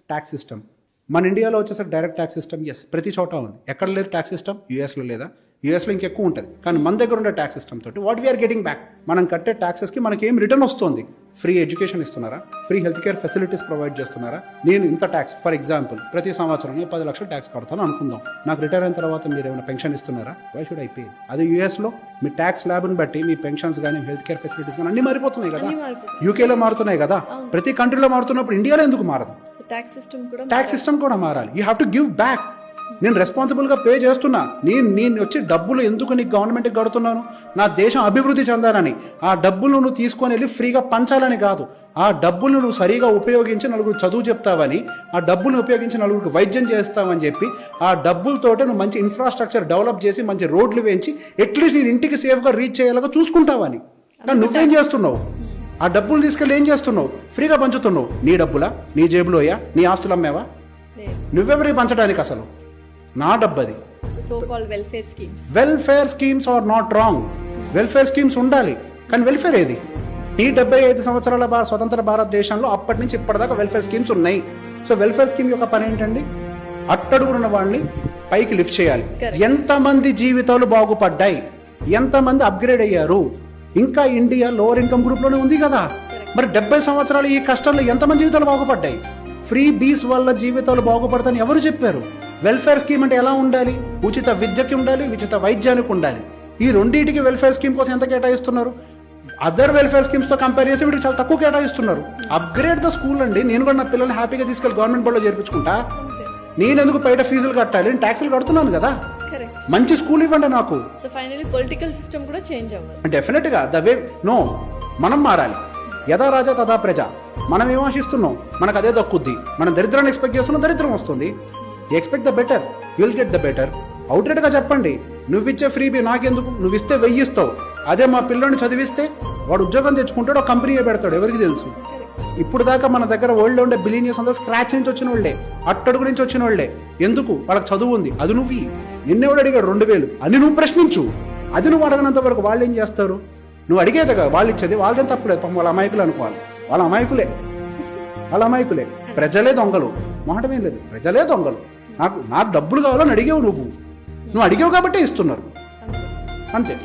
Tax system. మన ఇండియాలో వచ్చేసరికి డైరెక్ట్ ట్యాక్స్ సిస్టమ్ ఎస్ ప్రతి చోట ఉంది. ఎక్కడ లేదు ట్యాక్స్ సిస్టమ్? యూఎస్లో లేదా? యూఎస్లో ఇంకెక్కువ ఉంటుంది. కానీ మన దగ్గర ఉండే ట్యాక్స్ సిస్టమ్ తోటి వాట్ వీఆర్ గెటింగ్ బ్యాక్, మనం కట్టే ట్యాక్సెస్కి మనకి ఏం రిటర్న్ వస్తుంది? ఫ్రీ ఎడ్యుకేషన్ ఇస్తున్నారా? Free health care facilities provide చేస్తున్నారా? నేను ఇంత ట్యాక్స్, ఫర్ ఎగ్జాంపుల్ ప్రతి సంవత్సరం నేను 10 లక్షలు ట్యాక్స్ కడతాను అనుకుందాం. నాకు రిటైర్ అయిన తర్వాత మీరు ఏమైనా పెన్షన్ ఇస్తున్నారా? Why should I pay? అదే యూఎస్లో మీ ట్యాక్స్ ల్యాబ్ని బట్టి మీ పెన్షన్స్ కానీ హెల్త్ కేర్ ఫెసిలిటీస్ కానీ అన్ని మారిపోతున్నాయి కదా. యూకేలో మారుతున్నాయి కదా. ప్రతి కంట్రీలో మారుతున్నప్పుడు ఇండియాలో ఎందుకు మారదు? ట్యాక్స్ సిస్టమ్ కూడా మారాలి. You have to give back. నేను రెస్పాన్సిబుల్గా పే చేస్తున్నా. నేను వచ్చి డబ్బులు ఎందుకు నీకు గవర్నమెంట్కి కడుతున్నాను? నా దేశం అభివృద్ధి చెందాలని. ఆ డబ్బులు నువ్వు తీసుకొని వెళ్ళి ఫ్రీగా పంచాలని కాదు. ఆ డబ్బులు నువ్వు సరిగా ఉపయోగించి నలుగురు చదువు చెప్తావని, ఆ డబ్బులను ఉపయోగించి నలుగురికి వైద్యం చేస్తావని చెప్పి, ఆ డబ్బులతోటి నువ్వు మంచి ఇన్ఫ్రాస్ట్రక్చర్ డెవలప్ చేసి మంచి రోడ్లు వేయించి అట్లీస్ట్ నేను ఇంటికి సేఫ్గా రీచ్ చేయాలని చూసుకుంటావని. కానీ నువ్వేం చేస్తున్నావు? ఆ డబ్బులు తీసుకెళ్ళి ఏం చేస్తున్నావు? ఫ్రీగా పంచుతున్నావు. నీ డబ్బులా? నీ జేబులోయా? నీ ఆస్తులు అమ్మేవా? నువ్వెవరికి పంచడానికి? అసలు నా డబ్బు అది. Welfare schemes are not wrong. Welfare schemes ఉండాలి. కానీ వెల్ఫేర్ ఏది? ఈ 75 సంవత్సరాల స్వతంత్ర భారతదేశంలో అప్పటి నుంచి ఇప్పటిదాకా వెల్ఫేర్ స్కీమ్స్ ఉన్నాయి. సో వెల్ఫేర్ స్కీమ్ యొక్క పని ఏంటండి? అట్టడుగున్న వాడిని పైకి లిఫ్ట్ చేయాలి. ఎంతమంది జీవితాలు బాగుపడ్డాయి, ఎంతమంది అప్గ్రేడ్ అయ్యారు? ఇంకా ఇండియా లోవర్ ఇన్కమ్ గ్రూప్లోనే ఉంది కదా. మరి 70 సంవత్సరాలు ఈ కష్టంలో ఎంతమంది జీవితాలు బాగుపడ్డాయి? ఫ్రీ బీస్ వల్ల జీవితాలు బాగుపడతాయని ఎవరు చెప్పారు? వెల్ఫేర్ స్కీమ్ అంటే ఎలా ఉండాలి? ఉచిత విద్యకి ఉండాలి, ఉచిత వైద్యానికి ఉండాలి. ఈ రెండింటికి వెల్ఫేర్ స్కీమ్ కోసం ఎంత కేటాయిస్తున్నారు? అదర్ వెల్ఫేర్ స్కీమ్స్తో కంపేర్ చేసి వీటికి చాలా తక్కువ కేటాయిస్తున్నారు. అప్గ్రేడ్ ద స్కూల్ అండి. నేను కూడా నా పిల్లల్ని హ్యాపీగా తీసుకెళ్ళి గవర్నమెంట్ బడిలో చేర్పించుకుంటా. నేను ఎందుకు బయట ఫీజులు కట్టాలి? నేను ట్యాక్సులు కడుతున్నాను కదా. మంచి స్కూల్ ఇవ్వండి నాకు. పొలిటికల్ సిస్టమ్ కూడా చేంజ్ అవ్వాలి. డెఫినెట్ గా ద వే నో, మనం మారాలి. యథా రాజా తథా ప్రజ. మనం ఏం ఆశిస్తున్నాం? మనకు అదే దక్కుద్ది. మనం దరిద్రాన్ని ఎక్స్పెక్ట్ చేస్తున్నాం, దరిద్రం వస్తుంది. Expect the better, will get the better. Outright గా చెప్పండి. నువ్వు ఇచ్చే ఫ్రీబీ నాకెందుకు? నువ్వు ఇస్తే 1000 ఇస్తావు. అదే మా పిల్లని చదివిస్తే వాడు ఉద్యోగం తెచ్చుకుంటాడు, కంపెనీయే పెడతాడు. ఎవరికి తెలుసు? ఇప్పుడు దాకా మన దగ్గర వరల్డ్లో ఉండే బిలియనియర్స్ అంతా స్క్రాచ్ నుంచి వచ్చిన వాళ్ళే, అట్టడుగు నుంచి వచ్చిన వాళ్ళే. ఎందుకు? వాళ్ళకి చదువు ఉంది. అది నువ్వు నిన్నెవడు అడిగాడు 2000 అని నువ్వు ప్రశ్నించు. అది నువ్వు అడగనంత వరకు వాళ్ళు ఏం చేస్తారు? నువ్వు అడిగేది కదా వాళ్ళు ఇచ్చేది. వాళ్ళేం తప్పలేదు. వాళ్ళ అమాయకులు అనుకోవాలి. వాళ్ళ అమాయకులే. ప్రజలే దొంగలు. మాటమేం లేదు. ప్రజలే దొంగలు. నాకు డబ్బులు కావాలని అడిగావు. నువ్వు అడిగావు కాబట్టే ఇస్తున్నారు. అంతే.